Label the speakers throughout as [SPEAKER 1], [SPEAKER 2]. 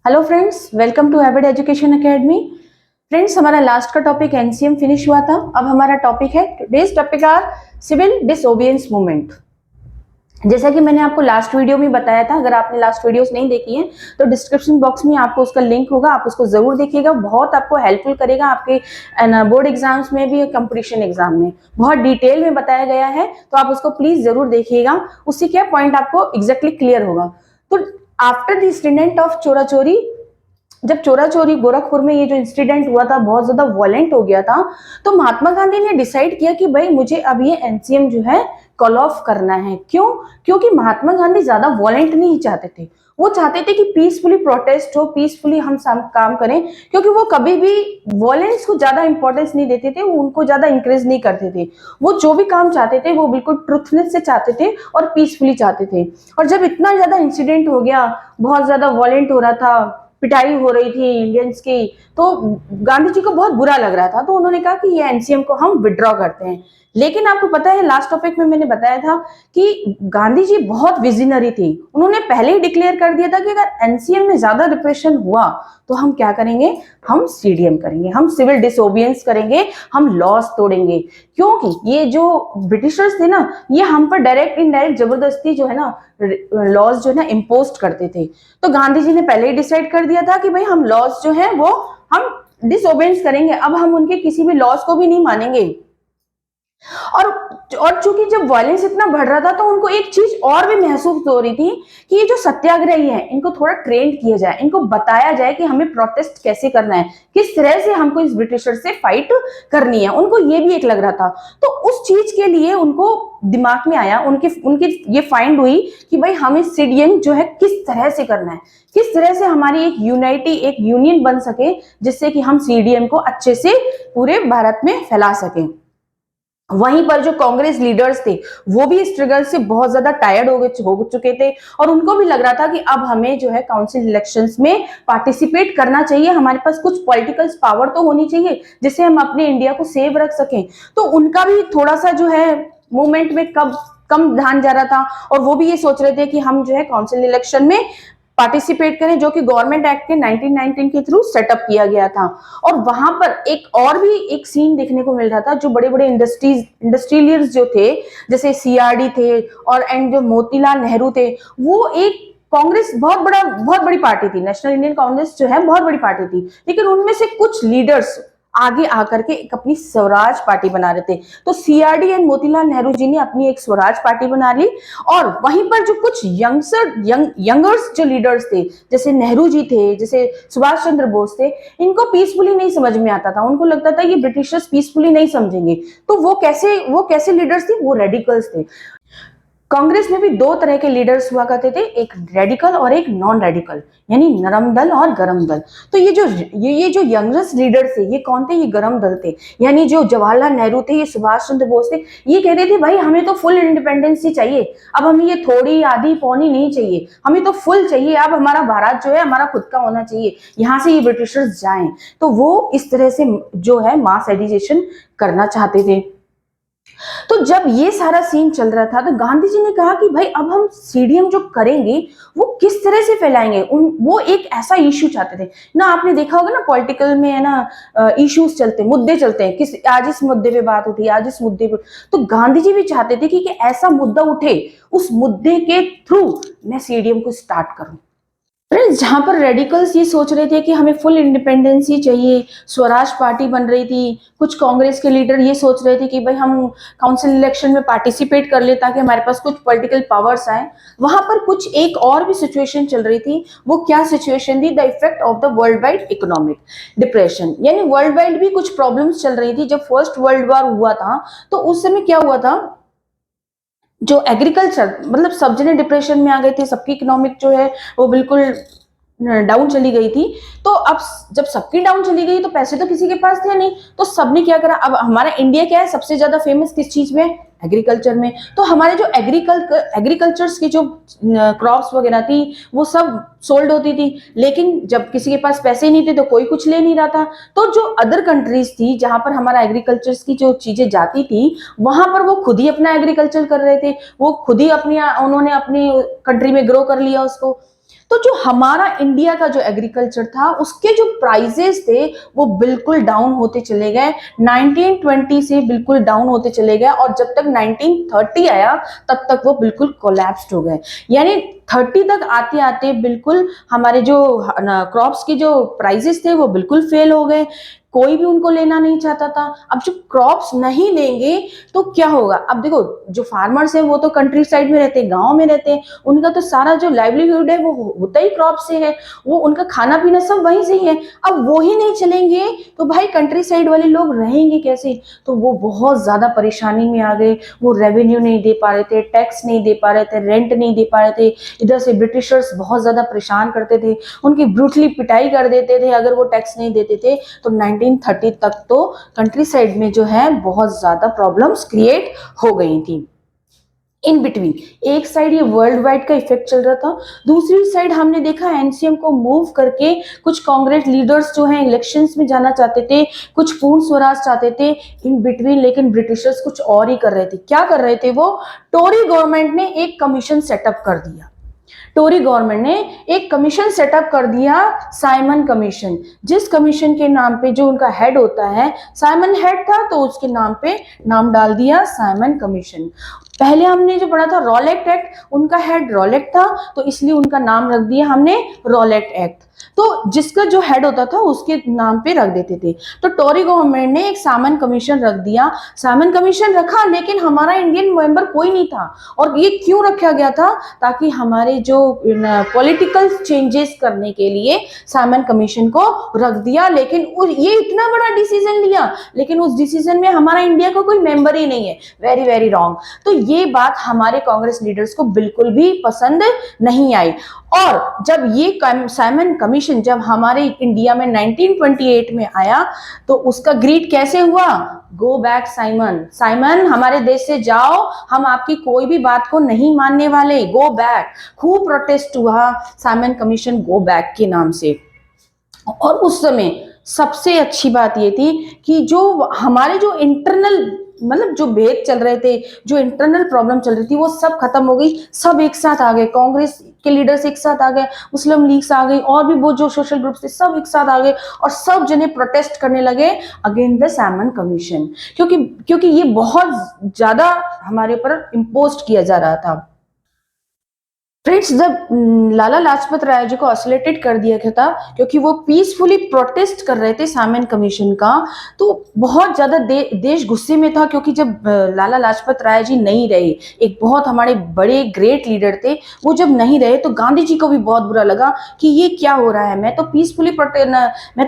[SPEAKER 1] Hello friends, welcome to Avid Education Academy. Friends, हमारा last का topic NCM finish हुआ था। अब हमारा टॉपिक है today's topic are civil disobedience movement. जैसा कि मैंने आपको लास्ट वीडियो में बताया था, अगर आपने लास्ट वीडियोस नहीं देखी हैं तो डिस्क्रिप्शन बॉक्स में आपको उसका लिंक होगा, आप उसको जरूर देखिएगा। बहुत आपको हेल्पफुल करेगा आपके बोर्ड एग्जाम्स में भी, कंपटीशन एग्जाम में बहुत डिटेल में बताया गया है, तो आप उसको प्लीज जरूर देखिएगा। उससे क्या पॉइंट आपको एग्जैक्टली क्लियर होगा। तो आफ्टर द इंसिडेंट ऑफ चोरा चोरी, जब चोरा चोरी गोरखपुर में ये जो इंसिडेंट हुआ था बहुत ज्यादा वायलेंट हो गया था, तो महात्मा गांधी ने डिसाइड किया कि भाई मुझे अब ये एनसीएम जो है कॉल ऑफ करना है। क्यों? क्योंकि महात्मा गांधी ज्यादा वायलेंट नहीं चाहते थे। वो चाहते थे कि पीसफुली प्रोटेस्ट हो, पीसफुली हम काम करें, क्योंकि वो कभी भी वायलेंस को ज्यादा इंपॉर्टेंस नहीं देते थे, वो उनको ज्यादा इंकरेज नहीं करते थे। वो जो भी काम चाहते थे वो बिल्कुल ट्रुथनेस से चाहते थे और पीसफुली चाहते थे। और जब इतना ज्यादा इंसिडेंट हो गया, बहुत ज्यादा वायलेंट हो रहा था, पिटाई हो रही थी इंडियंस की, तो गांधी जी को बहुत बुरा लग रहा था। तो उन्होंने कहा कि ये एनसीएम को हम विड्रॉ करते हैं। लेकिन आपको पता है, लास्ट टॉपिक में मैंने बताया था कि गांधी जी बहुत विजनरी थे। उन्होंने पहले ही डिक्लेयर कर दिया था कि अगर एनसीएम में ज्यादा रिप्रेशन हुआ तो हम क्या करेंगे, हम सीडीएम करेंगे, हम सिविल डिसोबिडियंस करेंगे, हम लॉज तोड़ेंगे। क्योंकि ये जो ब्रिटिशर्स थे ना, ये हम पर डायरेक्ट इनडायरेक्ट जबरदस्ती जो है ना, लॉज जो है ना इम्पोज करते थे। तो गांधी जी ने पहले ही डिसाइड कर दिया था कि भाई हम लॉज जो है वो हम डिसोबेंस करेंगे। अब हम उनके किसी भी लॉज को भी नहीं मानेंगे। और चूंकि जब वायलेंस इतना बढ़ रहा था, तो उनको एक चीज और भी महसूस हो रही थी कि ये जो सत्याग्रही है इनको थोड़ा ट्रेन किया जाए, इनको बताया जाए कि हमें प्रोटेस्ट कैसे करना है, किस तरह से हमको इस ब्रिटिशर से फाइट करनी है। उनको ये भी एक लग रहा था। तो उस चीज के लिए उनको दिमाग में आया, उनके ये फाइंड हुई कि भाई हमें सीडीएम जो है किस तरह से करना है, किस तरह से हमारी एक एक यूनियन बन सके, जिससे कि हम सीडीएम को अच्छे से पूरे भारत में फैला सकें। वहीं पर जो कांग्रेस लीडर्स थे वो भी स्ट्रगल से बहुत ज्यादा टायर्ड हो चुके थे, और उनको भी लग रहा था कि अब हमें जो है काउंसिल इलेक्शंस में पार्टिसिपेट करना चाहिए, हमारे पास कुछ पॉलिटिकल पावर तो होनी चाहिए जिससे हम अपने इंडिया को सेव रख सकें। तो उनका भी थोड़ा सा जो है मूवमेंट में कम ध्यान जा रहा था, और वो भी ये सोच रहे थे कि हम जो है काउंसिल इलेक्शन में पार्टिसिपेट करें, जो कि गवर्नमेंट एक्ट के 1919 के थ्रू सेटअप किया गया था। और वहां पर एक सीन देखने को मिल रहा था। जो बड़े बड़े इंडस्ट्रियलियर्स जो थे, जैसे सीआरडी थे और एंड जो मोतीलाल नेहरू थे, वो एक कांग्रेस बहुत बड़ी पार्टी थी, नेशनल इंडियन कांग्रेस जो है बहुत बड़ी पार्टी थी, लेकिन उनमें से कुछ लीडर्स आगे आकर के एक अपनी स्वराज पार्टी बना रहे थे। तो सीआरडी एंड मोतीलाल नेहरू जी ने अपनी एक स्वराज पार्टी बना ली, और वहीं पर जो कुछ यंगर्स जो लीडर्स थे, जैसे नेहरू जी थे, जैसे सुभाष चंद्र बोस थे, इनको पीसफुली नहीं समझ में आता था। उनको लगता था ये ब्रिटिशर्स पीसफुली नहीं समझेंगे। तो वो कैसे लीडर्स थे? वो रेडिकल्स थे। कांग्रेस में भी दो तरह के लीडर्स हुआ करते थे, एक रेडिकल और एक नॉन रेडिकल, यानी नरम दल और गरम दल। तो ये जो यंगेस्ट लीडर्स थे, ये कौन थे? ये गरम दल थे। यानी जो जवाहरलाल नेहरू थे, ये सुभाष चंद्र बोस थे, ये कहते थे भाई हमें तो फुल इंडिपेंडेंस ही चाहिए, अब हमें ये थोड़ी आधी पौनी नहीं चाहिए, हमें तो फुल चाहिए। अब हमारा भारत जो है हमारा खुद का होना चाहिए, यहाँ से ये ब्रिटिशर्स जाएं। तो वो इस तरह से जो है मास एडिजेशन करना चाहते थे। तो जब ये सारा सीन चल रहा था, तो गांधी जी ने कहा कि भाई अब हम सीडीएम जो करेंगे वो किस तरह से फैलाएंगे। वो एक ऐसा इश्यू चाहते थे ना। आपने देखा होगा ना, पॉलिटिकल में है ना, इश्यूज चलते, मुद्दे चलते हैं, किस आज इस मुद्दे पे बात उठी, आज इस मुद्दे पे। तो गांधी जी भी चाहते थे कि ऐसा मुद्दा उठे, उस मुद्दे के थ्रू मैं सीडीएम को स्टार्ट करूं। फ्रेंड्स, जहां पर रेडिकल्स ये सोच रहे थे कि हमें फुल इंडिपेंडेंस ही चाहिए, स्वराज पार्टी बन रही थी, कुछ कांग्रेस के लीडर ये सोच रहे थे कि भाई हम काउंसिल इलेक्शन में पार्टिसिपेट कर ले ताकि हमारे पास कुछ पॉलिटिकल पावर्स आए। वहां पर कुछ एक और भी सिचुएशन चल रही थी। वो क्या सिचुएशन थी? The effect of the world wide economic depression, यानी वर्ल्ड वाइड भी कुछ प्रॉब्लम्स चल रही थी। जब फर्स्ट वर्ल्ड वॉर हुआ था, तो उस समय क्या हुआ था, जो एग्रीकल्चर, मतलब सब जने डिप्रेशन में आ गए थे, सबकी इकोनॉमिक जो है वो बिल्कुल डाउन चली गई थी। तो अब जब सबकी डाउन चली गई, तो पैसे तो किसी के पास थे नहीं, तो सबने क्या करा। अब हमारा इंडिया क्या है, सबसे ज्यादा फेमस किस चीज में? एग्रीकल्चर में। तो हमारे जो एग्रीकल्चर्स की जो क्रॉप्स वगैरह थी वो सब सोल्ड होती थी, लेकिन जब किसी के पास पैसे नहीं थे तो कोई कुछ ले नहीं रहा था। तो जो अदर कंट्रीज थी जहां पर हमारा एग्रीकल्चर्स की जो चीजें जाती थी, वहां पर वो खुद ही अपना एग्रीकल्चर कर रहे थे, वो खुद ही उन्होंने अपनी कंट्री में ग्रो कर लिया उसको। तो जो हमारा इंडिया का जो एग्रीकल्चर था उसके जो प्राइजेस थे वो बिल्कुल डाउन होते चले गए, 1920 से बिल्कुल डाउन होते चले गए, और जब तक 1930 आया तब तक वो बिल्कुल कोलैप्स्ड हो गए। यानी 30 तक आते आते बिल्कुल हमारे जो क्रॉप्स के जो प्राइजेस थे वो बिल्कुल फेल हो गए, कोई भी उनको लेना नहीं चाहता था। अब जब क्रॉप्स नहीं लेंगे तो क्या होगा? अब देखो, जो फार्मर्स हैं वो तो कंट्री साइड में रहते हैं, गांव में रहते हैं, उनका तो सारा जो लाइवलीहुड है वो होता ही क्रॉप से है, वो उनका खाना पीना सब वहीं से ही है। अब वो ही नहीं चलेंगे तो भाई कंट्री साइड वाले लोग रहेंगे कैसे? तो वो बहुत ज्यादा परेशानी में आ गए, वो रेवेन्यू नहीं दे पा रहे थे, टैक्स नहीं दे पा रहे थे, रेंट नहीं दे पा रहे थे, इधर से ब्रिटिशर्स बहुत ज्यादा परेशान करते थे, उनकी ब्रूटली पिटाई कर देते थे अगर वो टैक्स नहीं देते थे। तो 1930 तक तो कंट्री साइड में जो है बहुत ज्यादा प्रॉब्लम्स क्रिएट हो गई थी। इन बिटवीन एक साइड ये वर्ल्ड वाइड का इफेक्ट चल रहा था, दूसरी साइड हमने देखा एनसीएम को मूव करके कुछ कांग्रेस लीडर्स जो हैं इलेक्शंस में जाना चाहते थे, कुछ पूर्ण स्वराज चाहते थे इन बिटवीन, लेकिन ब्रिटिशर्स कुछ और ही कर रहे थे। क्या कर रहे थे वो? टोरी गवर्नमेंट ने एक कमीशन सेटअप कर दिया, टोरी गवर्नमेंट ने एक कमीशन सेटअप कर दिया, साइमन कमीशन, जिस कमीशन के नाम पे जो उनका हेड होता है, साइमन हेड था तो उसके नाम पे नाम डाल दिया साइमन कमीशन। पहले हमने जो पढ़ा था रॉलेट एक्ट, उनका हेड रॉलेट था तो इसलिए उनका नाम रख दिया हमने रॉलेट एक्ट, तो जिसका जो हेड होता था उसके नाम पे रख देते थे। तो टोरी गवर्नमेंट ने एक साइमन कमीशन रख दिया, साइमन कमीशन रखा, लेकिन हमारा इंडियन मेंबर कोई नहीं था। और ये क्यों रखा गया था? ताकि हमारे जो पॉलिटिकल चेंजेस करने के लिए साइमन कमीशन को रख दिया, लेकिन ये इतना बड़ा डिसीजन लिया, लेकिन उस डिसीजन में हमारा इंडिया का कोई मेंबर ही नहीं है। Very very wrong. तो ये बात हमारे कांग्रेस लीडर्स को बिल्कुल भी पसंद नहीं आई। और जब ये साइमन कमीशन जब हमारे इंडिया में 1928 में आया तो उसका ग्रीट कैसे हुआ? गो बैक साइमन, साइमन हमारे देश से जाओ, हम आपकी कोई भी बात को नहीं मानने वाले, गो बैक। खूब प्रोटेस्ट हुआ साइमन कमीशन गो बैक के नाम से। और उस समय सबसे अच्छी बात ये थी कि जो हमारे जो इंटरनल मतलब जो भेद चल रहे थे, जो इंटरनल प्रॉब्लम चल रही थी वो सब खत्म हो गई, सब एक साथ आ गए, कांग्रेस के लीडर्स एक साथ आ गए, मुस्लिम लीग्स आ गई, और भी वो जो सोशल ग्रुप्स थे सब एक साथ आ गए, और सब जने प्रोटेस्ट करने लगे अगेंस्ट द साइमन कमीशन, क्योंकि ये बहुत ज्यादा हमारे ऊपर इम्पोज किया जा रहा था। फ्रेंड्स, जब लाला लाजपत राय जी को आइसोलेटेड कर दिया गया था क्योंकि वो पीसफुली प्रोटेस्ट कर रहे थे साइमन कमीशन का, तो बहुत ज्यादा देश गुस्से में था, क्योंकि जब लाला लाजपत राय जी नहीं रहे, एक बहुत हमारे बड़े ग्रेट लीडर थे, वो जब नहीं रहे तो गांधी जी को भी बहुत बुरा लगा कि ये क्या हो रहा है। मैं तो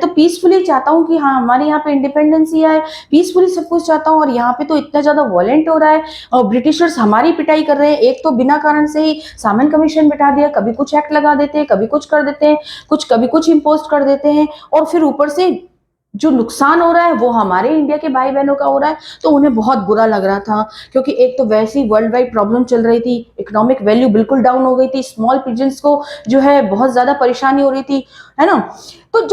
[SPEAKER 1] पीसफुली चाहता हूँ कि हाँ हमारे यहाँ पे इंडिपेंडेंसी आए, पीसफुली सब कुछ चाहता हूँ, और यहाँ पे तो इतना ज्यादा वॉयलेंट हो रहा है और ब्रिटिशर्स हमारी पिटाई कर रहे हैं। एक तो बिना कारण से ही साइमन कमीशन बिठा दिया, कभी कुछ एक्ट लगा देते हैं, कभी कुछ कर देते हैं, कभी कुछ इम्पोज कर देते हैं, और फिर ऊपर से जो नुकसान हो रहा है वो हमारे इंडिया के भाई बहनों का हो रहा है। तो उन्हें बहुत बुरा लग रहा था, क्योंकि एक तो वैसी वर्ल्ड वाइड प्रॉब्लम चल रही थी, इकोनॉमिक वैल्यू बिल्कुल डाउन हो गई थी, स्मॉल पिजन्स को जो है बहुत ज्यादा परेशानी हो रही थी, है ना। तो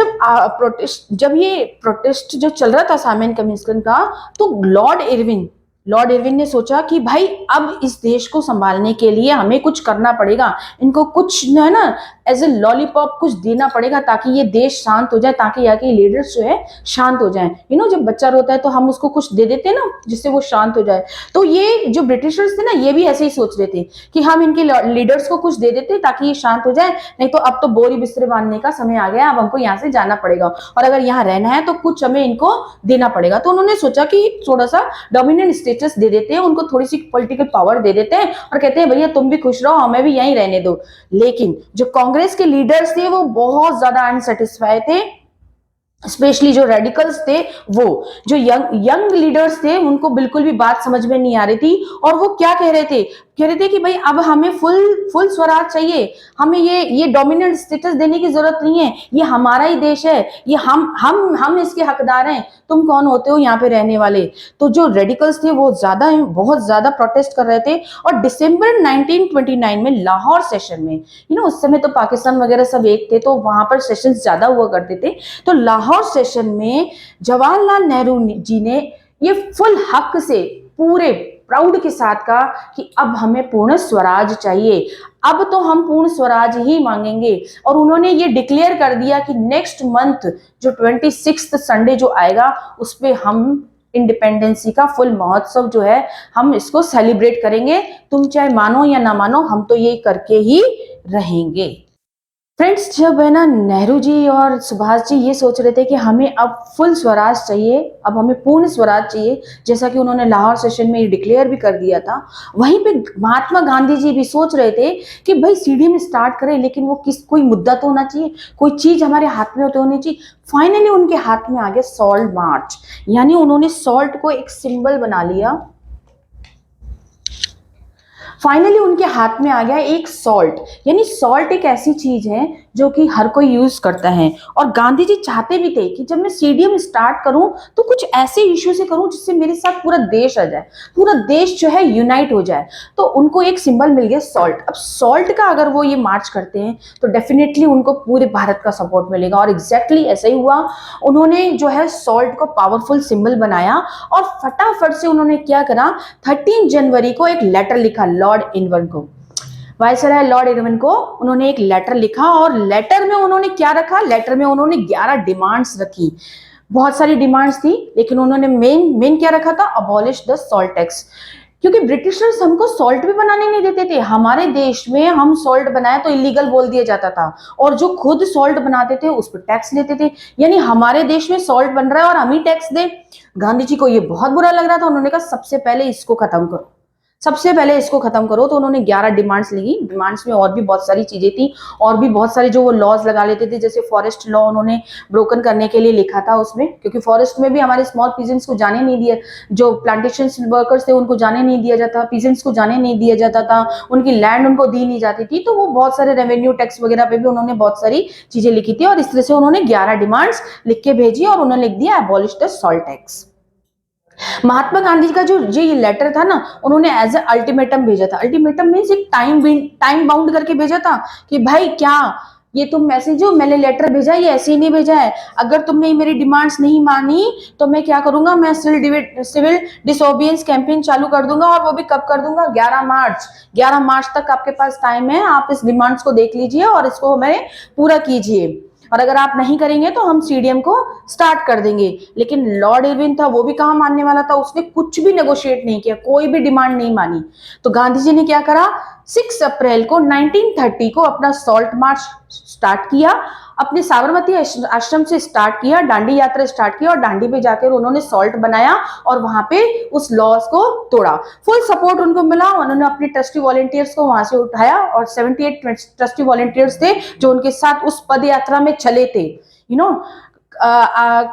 [SPEAKER 1] जब ये प्रोटेस्ट जो चल रहा था साइमन कमीशन का, तो लॉर्ड इरविन ने सोचा कि भाई अब इस देश को संभालने के लिए हमें कुछ करना पड़ेगा, इनको कुछ है ना एज ए लॉलीपॉप कुछ देना पड़ेगा ताकि ये देश शांत हो जाए, ताकि यहाँ के लीडर्स जो है शांत हो जाएं। जब बच्चा रोता है तो हम उसको कुछ दे देते हैं ना जिससे वो शांत हो जाए। तो ये जो ब्रिटिशर्स थे ना, ये भी ऐसे ही सोच रहे थे कि हम इनके लीडर्स को कुछ दे देते ताकि ये शांत हो जाए, नहीं तो अब तो बोरी बिस्तरे बांधने का समय आ गया, अब हमको यहाँ से जाना पड़ेगा, और अगर यहाँ रहना है तो कुछ हमें इनको देना पड़ेगा। तो उन्होंने सोचा कि थोड़ा सा डोमिनेंट स्टेटस दे देते हैं उनको, थोड़ी सी पॉलिटिकल पावर दे देते हैं और कहते हैं भैया तुम भी खुश रहो, हमें भी यहीं रहने दो। लेकिन जो कांग्रेस के लीडर्स थे वो बहुत ज्यादा अनसेटिस्फाई थे, स्पेशली जो रेडिकल्स थे, वो जो यंग लीडर्स थे उनको बिल्कुल भी बात समझ में नहीं आ रही थी। और वो क्या कह रहे थे कि भाई अब हमें फुल स्वराज चाहिए, हमें ये डोमिनेंट स्टेटस देने की जरूरत नहीं है, ये हमारा ही देश है, ये हम इसके हकदार हैं, तुम कौन होते हो यहाँ पे रहने वाले। तो जो रेडिकल्स थे वो बहुत ज्यादा प्रोटेस्ट कर रहे थे। और दिसंबर 1929 में लाहौर सेशन में, उस समय तो पाकिस्तान वगैरह सब एक थे तो वहां पर सेशन ज्यादा हुआ करते थे, तो लाहौर सेशन में जवाहरलाल नेहरू जी ने ये फुल हक से पूरे प्राउड के साथ कहा कि अब हमें पूर्ण स्वराज चाहिए, अब तो हम पूर्ण स्वराज ही मांगेंगे। और उन्होंने ये डिक्लेयर कर दिया कि नेक्स्ट मंथ जो 26 संडे जो आएगा उस पे हम इंडिपेंडेंसी का फुल महोत्सव जो है हम इसको सेलिब्रेट करेंगे, तुम चाहे मानो या ना मानो हम तो ये करके ही रहेंगे। फ्रेंड्स, जब है ना नेहरू जी और सुभाष जी ये सोच रहे थे कि हमें अब फुल स्वराज चाहिए, अब हमें पूर्ण स्वराज चाहिए, जैसा कि उन्होंने लाहौर सेशन में डिक्लेयर भी कर दिया था, वहीं पे महात्मा गांधी जी भी सोच रहे थे कि भाई सीडीएम स्टार्ट करें, लेकिन वो कोई मुद्दा तो होना चाहिए, कोई चीज हमारे हाथ में तो होनी चाहिए। फाइनली उनके हाथ में आ गया सॉल्ट मार्च, यानी उन्होंने सॉल्ट को एक सिंबल बना लिया। फाइनली उनके हाथ में आ गया एक सॉल्ट, यानी सॉल्ट एक ऐसी चीज है जो कि हर कोई यूज करता है। और गांधी जी चाहते भी थे कि जब मैं सीडीएम स्टार्ट करूं तो कुछ ऐसे इश्यू से करूं जिससे मेरे साथ पूरा देश आ जाए, पूरा देश जो है यूनाइट हो जाए। तो उनको एक सिंबल मिल गया सॉल्ट। अब सॉल्ट का अगर वो ये मार्च करते हैं तो डेफिनेटली उनको पूरे भारत का सपोर्ट मिलेगा, और एग्जैक्टली ऐसा ही हुआ। उन्होंने जो है सॉल्ट को पावरफुल सिंबल बनाया और फटाफट से उन्होंने क्या करा, 13 जनवरी को एक लेटर लिखा लॉर्ड इरविन को, वायसराय लॉर्ड इरविन को उन्होंने एक लेटर लिखा। और लेटर में उन्होंने क्या रखा, लेटर में उन्होंने 11 डिमांड्स रखी। बहुत सारी डिमांड्स थी, लेकिन उन्होंने मेन क्या रखा था, अबॉलिश द सॉल्ट टैक्स। क्योंकि ब्रिटिशर्स हमको सॉल्ट भी बनाने नहीं देते थे, हमारे देश में हम सॉल्ट बनाए तो इलीगल बोल दिया जाता था, और जो खुद सॉल्ट बनाते थे उस पर टैक्स लेते थे, यानी हमारे देश में सॉल्ट बन रहा है और हम ही टैक्स दे। गांधी जी को ये बहुत बुरा लग रहा था, उन्होंने कहा सबसे पहले इसको खत्म करो, सबसे पहले इसको खत्म करो। तो उन्होंने 11 डिमांड्स लिखी। डिमांड्स में और भी बहुत सारी चीजें थी, और भी बहुत सारे जो वो लॉज लगा लेते थे, जैसे फॉरेस्ट लॉ उन्होंने ब्रोकन करने के लिए लिखा था उसमें, क्योंकि फॉरेस्ट में भी हमारे स्मॉल पीजेंट्स को जाने नहीं दिया, जो प्लांटेशन वर्कर्स थे उनको जाने नहीं दिया जाता, पीजेंट्स को जाने नहीं दिया जाता था, उनकी लैंड उनको दी नहीं जाती थी। तो वो बहुत सारे रेवेन्यू टैक्स वगैरह पे भी उन्होंने बहुत सारी चीजें लिखी थी, और इस तरह से उन्होंने 11 डिमांड्स लिख के भेजी और उन्होंने लिख दिया abolish the salt tax. Mahatma Gandhi का जो ये लेटर था ना, उन्होंने एज ए अल्टीमेटम भेजा था। अल्टीमेटम मीन्स एक टाइम बाउंड करके भेजा था कि भाई क्या ये तुम मैसेज जो मैंने लेटर भेजा ये ऐसे ही नहीं भेजा है, अगर तुमने मेरी डिमांड्स नहीं मानी तो मैं क्या करूंगा, मैं सिविल डिसोबियंस कैंपेन चालू कर दूंगा। और वो भी कब कर दूंगा, 11 मार्च तक आपके पास टाइम है, आप इस डिमांड्स को देख लीजिए और इसको हमें पूरा कीजिए, और अगर आप नहीं करेंगे तो हम सीडीएम को स्टार्ट कर देंगे। लेकिन लॉर्ड इरविन था, वो भी कहां मानने वाला था, उसने कुछ भी नेगोशिएट नहीं किया, कोई भी डिमांड नहीं मानी। तो गांधी जी ने क्या करा, 6 अप्रैल को 1930 को अपना सॉल्ट मार्च स्टार्ट किया, अपने साबरमती आश्रम से स्टार्ट किया, दांडी यात्रा स्टार्ट किया, और दांडी पे जाकर उन्होंने सॉल्ट बनाया और वहां पे उस लॉज को तोड़ा। फुल सपोर्ट उनको मिला, उन्होंने अपने ट्रस्टी वॉलंटियर्स को वहां से उठाया, और 78 ट्रस्टी वॉलंटियर्स थे जो उनके साथ उस पद यात्रा में चले थे।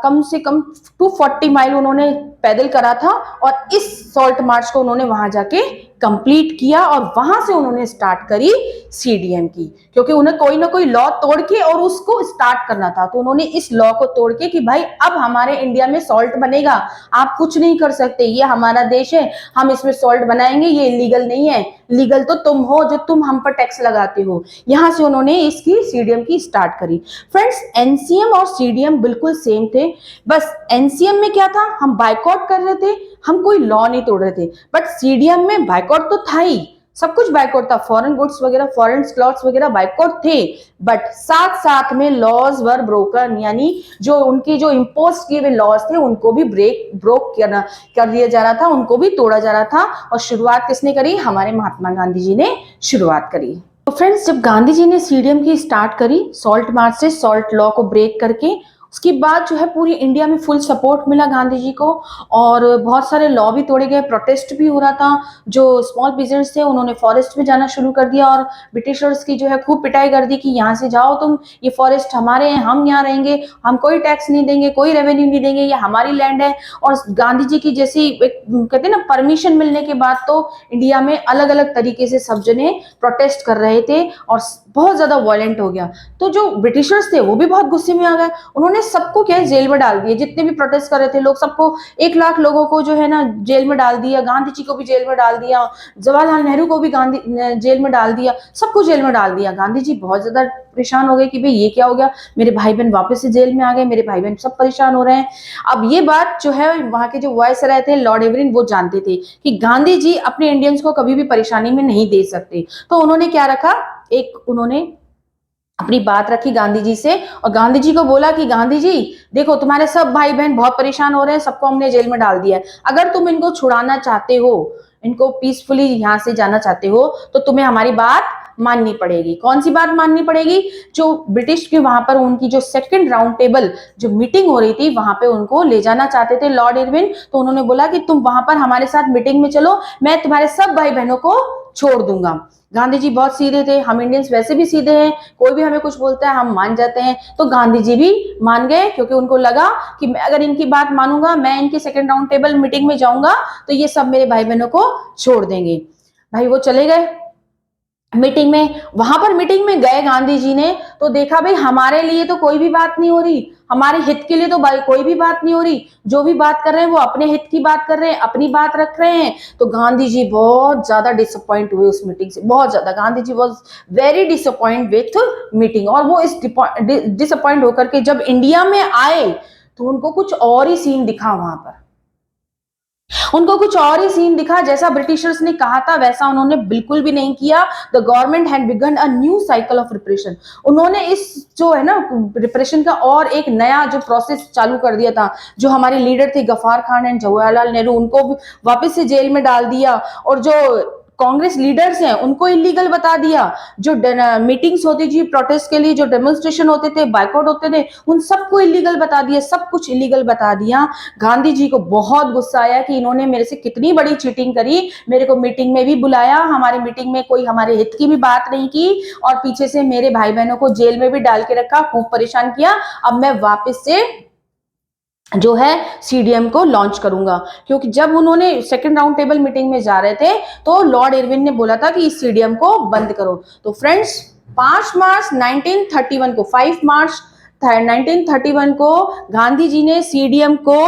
[SPEAKER 1] कम से कम 240 माइल उन्होंने पैदल करा था, और इस सॉल्ट मार्च को उन्होंने वहां जाके कंप्लीट किया, और वहां से उन्होंने स्टार्ट करी सीडीएम की, क्योंकि उन्हें कोई ना कोई लॉ तोड़ के और उसको स्टार्ट करना था। तो उन्होंने इस लॉ को तोड़ के कि भाई अब हमारे इंडिया में सॉल्ट बनेगा, आप कुछ नहीं कर सकते, ये हमारा देश है, हम इसमें सॉल्ट बनाएंगे, ये इलीगल नहीं है, लीगल तो तुम हो जो तुम हम पर टैक्स लगाते हो। यहां से उन्होंने इसकी सीडीएम की स्टार्ट करी। फ्रेंड्स, एनसीएम और सीडीएम बिल्कुल सेम थे, बस एनसीएम में क्या था, हम बाइकआउट कर रहे थे, हम कोई लॉ नहीं तोड़ रहे थे, बट सीडीएम में बाइकआउट तो था ही, सब कुछ बाइकआउट था, फॉरेन गुड्स वगैरह, फॉरेन क्लॉथ्स वगैरह बाइकआउट थे, बट साथ साथ में लॉज वर ब्रोकन, यानी जो उनकी जो इम्पोज किए हुए लॉज थे उनको भी ब्रोक कर दिया जा रहा था, उनको भी तोड़ा जा रहा था। और शुरुआत किसने करी, हमारे महात्मा गांधी जी ने शुरुआत करी। तो फ्रेंड्स, जब गांधी जी ने सीडीएम की स्टार्ट करी सॉल्ट मार्च से, सॉल्ट लॉ को ब्रेक करके, उसके बाद जो है पूरी इंडिया में फुल सपोर्ट मिला गांधी जी को, और बहुत सारे लॉ भी तोड़े गए, प्रोटेस्ट भी हो रहा था। जो स्मॉल बिजनेस थे उन्होंने फॉरेस्ट में जाना शुरू कर दिया, और ब्रिटिशर्स की जो है खूब पिटाई कर दी कि यहाँ से जाओ तुम, ये फॉरेस्ट हमारे हैं, हम यहाँ रहेंगे, हम कोई टैक्स नहीं देंगे, कोई रेवेन्यू नहीं देंगे, ये हमारी लैंड है। और गांधी जी की जैसी कहते हैं ना परमिशन मिलने के बाद तो इंडिया में अलग अलग तरीके से सब जने प्रोटेस्ट कर रहे थे, और बहुत ज्यादा वायलेंट हो गया। तो जो ब्रिटिशर्स थे वो भी बहुत गुस्से में आ गए, उन्होंने सबको क्या है जेल में डाल दिया, जितने भी प्रोटेस्ट कर रहे थे लोग सबको, 1 लाख लोगों को जो है ना जेल में डाल दिया, गांधी जी को भी जेल में डाल दिया, जवाहरलाल नेहरू को भी गांधी जेल में डाल दिया, सबको जेल में डाल दिया। गांधी जी बहुत ज्यादा परेशान हो गए कि भाई ये क्या हो गया, मेरे भाई बहन वापस से जेल में आ गए, मेरे भाई बहन सब परेशान हो रहे हैं। अब ये बात जो है वहां के जो वायसराय थे लॉर्ड एवरिन वो जानते थे कि गांधी जी अपने इंडियंस को कभी भी परेशानी में नहीं दे सकते, तो उन्होंने क्या रखा, एक उन्होंने अपनी बात रखी गांधी जी से, और गांधी जी को बोला कि गांधी जी देखो तुम्हारे सब भाई बहन बहुत परेशान हो रहे हैं, सबको हमने जेल में डाल दिया है, अगर तुम इनको छुड़ाना चाहते हो, इनको पीसफुली यहाँ से जाना चाहते हो, तो तुम्हें हमारी बात माननी पड़ेगी। कौन सी बात माननी पड़ेगी? जो ब्रिटिश के वहां पर उनकी जो सेकंड राउंड टेबल जो मीटिंग हो रही थी वहां पे उनको ले जाना चाहते थे लॉर्ड इरविन, तो उन्होंने बोला कि तुम वहां पर हमारे साथ मीटिंग में चलो, मैं तुम्हारे सब भाई बहनों को छोड़ दूंगा। गांधी जी बहुत सीधे थे, हम इंडियंस वैसे भी सीधे हैं, कोई भी हमें कुछ बोलता है हम मान जाते हैं, तो गांधी जी भी मान गए, क्योंकि उनको लगा कि मैं अगर इनकी बात मानूंगा, मैं इनकी सेकंड राउंड टेबल मीटिंग में जाऊंगा, तो ये सब मेरे भाई बहनों को छोड़ देंगे। भाई वो चले गए मीटिंग में, वहां पर मीटिंग में गए गांधी जी ने, तो देखा भाई हमारे लिए तो कोई भी बात नहीं हो रही, हमारे हित के लिए तो भाई कोई भी बात नहीं हो रही, जो भी बात कर रहे हैं वो अपने हित की बात कर रहे हैं, अपनी बात रख रहे हैं। तो गांधी जी बहुत ज्यादा डिसअपॉइंट हुए उस मीटिंग से, बहुत ज्यादा। Gandhi ji was very disappoint with meeting, और वो इस डिसअपॉइंट होकर के जब इंडिया में आए तो उनको कुछ और ही सीन दिखा वहां पर, उनको कुछ और ही सीन दिखा, जैसा ब्रिटिशर्स ने कहा था वैसा उन्होंने बिल्कुल भी नहीं किया। The government had begun a new cycle of repression, उन्होंने इस जो है ना रिप्रेशन का और एक नया जो प्रोसेस चालू कर दिया था। जो हमारे लीडर थे गफार खान एंड जवाहरलाल नेहरू, उनको भी वापस से जेल में डाल दिया, और जो कांग्रेस लीडर्स हैं उनको इलीगल बता दिया। जो मीटिंग्स होती थी प्रोटेस्ट के लिए, जो डेमोन्स्ट्रेशन होते थे, बाइकआउट होते थे, उन सबको इलीगल बता दिया, सब कुछ इलीगल बता दिया। गांधी जी को बहुत गुस्सा आया कि इन्होंने मेरे से कितनी बड़ी चीटिंग करी, मेरे को मीटिंग में भी बुलाया, हमारी मीटिंग में कोई हमारे हित की भी बात नहीं की, और पीछे से मेरे भाई बहनों को जेल में भी डाल के रखा, खूब परेशान किया। अब मैं वापस से जो है सीडीएम को लॉन्च करूंगा, क्योंकि जब उन्होंने सेकंड राउंड टेबल मीटिंग में जा रहे थे तो लॉर्ड इरविन ने बोला था कि इस सीडीएम को बंद करो। तो फ्रेंड्स 5 मार्च 1931 को 5 मार्च 1931 को गांधी जी ने सीडीएम को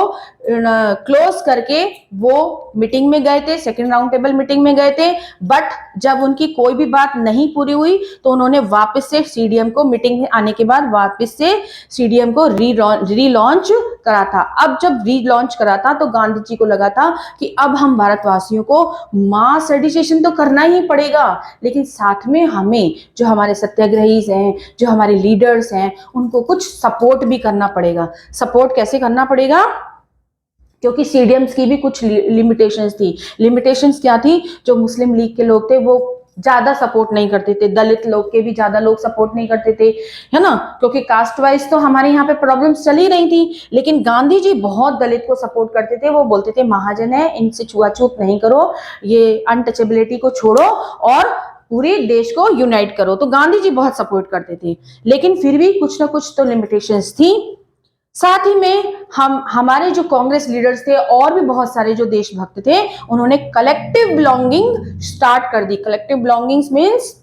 [SPEAKER 1] क्लोज करके वो मीटिंग में गए थे, सेकंड राउंड टेबल मीटिंग में गए थे। बट जब उनकी कोई भी बात नहीं पूरी हुई तो उन्होंने वापस से सीडीएम को, मीटिंग में आने के बाद वापस से सीडीएम को रीलॉन्च करा था। अब जब रीलॉन्च करा था तो गांधी जी को लगा था कि अब हम भारतवासियों को मास एडिशन तो करना ही पड़ेगा, लेकिन साथ में हमें जो हमारे सत्याग्रही हैं, जो हमारे लीडर्स हैं, उनको कुछ सपोर्ट भी करना पड़ेगा। सपोर्ट कैसे करना पड़ेगा? क्योंकि सीडीएम्स की भी कुछ लिमिटेशंस थी। लिमिटेशंस क्या थी? जो मुस्लिम लीग के लोग थे वो ज्यादा सपोर्ट नहीं करते थे, दलित लोग के भी ज्यादा लोग सपोर्ट नहीं करते थे, है ना, क्योंकि कास्ट वाइज तो हमारे यहाँ पे प्रॉब्लम्स चल ही रही थी। लेकिन गांधी जी बहुत दलित को सपोर्ट करते थे, वो बोलते थे महाजन है, इनसे छुआछूत नहीं करो, ये अनटचेबिलिटी को छोड़ो और पूरे देश को यूनाइट करो। तो गांधी जी बहुत सपोर्ट करते थे, लेकिन फिर भी कुछ ना कुछ तो लिमिटेशंस थी। साथ ही में हमारे जो कांग्रेस लीडर्स थे और भी बहुत सारे जो देशभक्त थे, उन्होंने कलेक्टिव बिलोंगिंग स्टार्ट कर दी। कलेक्टिव बिलोंगिंग्स मींस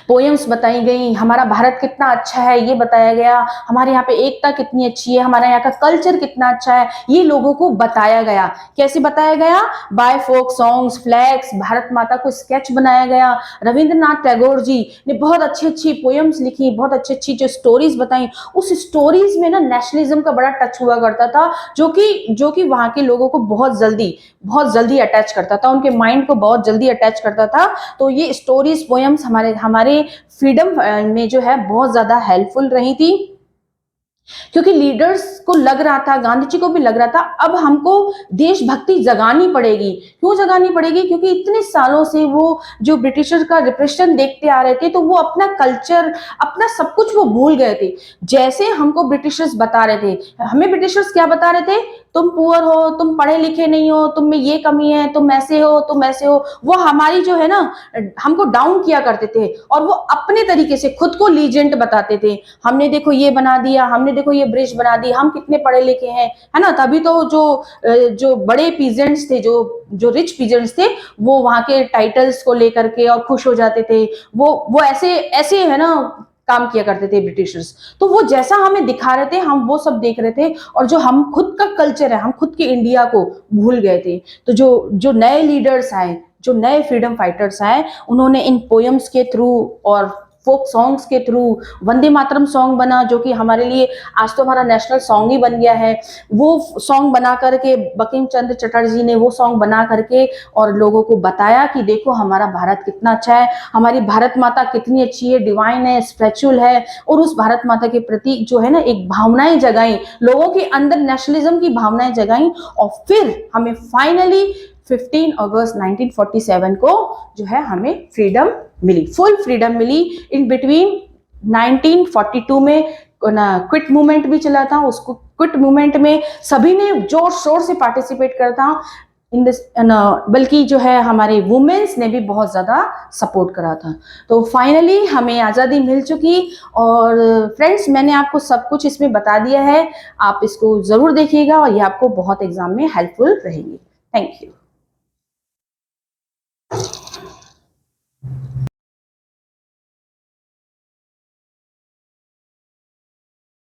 [SPEAKER 1] पोएम्स बताई गई, हमारा भारत कितना अच्छा है ये बताया गया, हमारे यहाँ पे एकता कितनी अच्छी है, हमारा यहाँ का कल्चर कितना अच्छा है, ये लोगों को बताया गया। कैसे बताया गया? By folk songs, flags, Bharat Mata को स्केच बनाया गया। रविंद्रनाथ टैगोर जी ने बहुत अच्छी अच्छी पोएम्स लिखी, बहुत अच्छी अच्छी जो स्टोरीज बताई। उस स्टोरीज में ना नेशनलिज्म का बड़ा टच हुआ करता था, जो कि वहां के लोगों को बहुत जल्दी अटैच करता था, उनके माइंड को बहुत जल्दी अटैच करता था। तो ये स्टोरीज, पोएम्स हमारे फ्रीडम में जो है बहुत ज्यादा हेल्पफुल रही थी, क्योंकि लीडर्स को लग रहा था, गांधी जी को भी लग रहा था, अब हमको देशभक्ति जगानी पड़ेगी। क्यों जगानी पड़ेगी? क्योंकि इतने सालों से वो जो ब्रिटिशर्स का रिप्रेशन देखते आ रहे थे, तो वो अपना कल्चर, अपना सब कुछ वो भूल गए थे। जैसे हमको ब्रिटिशर्स बता रहे थे, हमें ब्रिटिशर्स क्या बता रहे थे? तुम पुअर हो, तुम पढ़े लिखे नहीं हो, तुम में ये कमी है, तुम ऐसे हो, तुम ऐसे हो। वो हमारी जो है ना, हमको डाउन किया करते थे, और वो अपने तरीके से खुद को लीजेंड बताते थे। हमने देखो ये बना दिया, हमने देखो ये ब्रिज बना दी, हम कितने पढ़े लिखे हैं, है ना। तभी तो जो बड़े पीजेंट्स थे, जो रिच पीजेंट्स थे, वो वहां के टाइटल्स को लेकर के और खुश हो जाते थे। वो ऐसे ऐसे है ना काम किया करते थे ब्रिटिशर्स। तो वो जैसा हमें दिखा रहे थे हम वो सब देख रहे थे, और जो हम खुद का कल्चर है, हम खुद की इंडिया को भूल गए थे। तो जो नए लीडर्स आए, जो नए फ्रीडम फाइटर्स आए, उन्होंने इन पोयम्स के थ्रू और फोक सॉन्ग्स के थ्रू, वंदे मातरम सॉन्ग बना जो कि हमारे लिए आज तो हमारा नेशनल सॉन्ग ही बन गया है, वो सॉन्ग बना करके बंकिम चंद्र चटर्जी ने वो सॉन्ग बना करके और लोगों को बताया कि देखो हमारा भारत कितना अच्छा है, हमारी भारत माता कितनी अच्छी है, डिवाइन है, स्पिरिचुअल है। और उस भारत माता के प्रति जो है ना एक भावनाएं जगाई, लोगों के अंदर नेशनलिज्म की भावनाएं जगाई, और फिर हमें फाइनली 15 अगस्त 1947 को जो है हमें फ्रीडम मिली, फुल फ्रीडम मिली। इन बिटवीन 1942 में क्विट मूवमेंट भी चला था, उसको क्विट मूवमेंट में सभी ने जोर शोर से पार्टिसिपेट करता था इन दिस, बल्कि जो है हमारे वुमेन्स ने भी बहुत ज्यादा सपोर्ट करा था। तो फाइनली हमें आज़ादी मिल चुकी। और फ्रेंड्स, मैंने आपको सब कुछ इसमें बता दिया है, आप इसको जरूर देखिएगा और ये आपको बहुत एग्जाम में हेल्पफुल रहेगी। Thank you.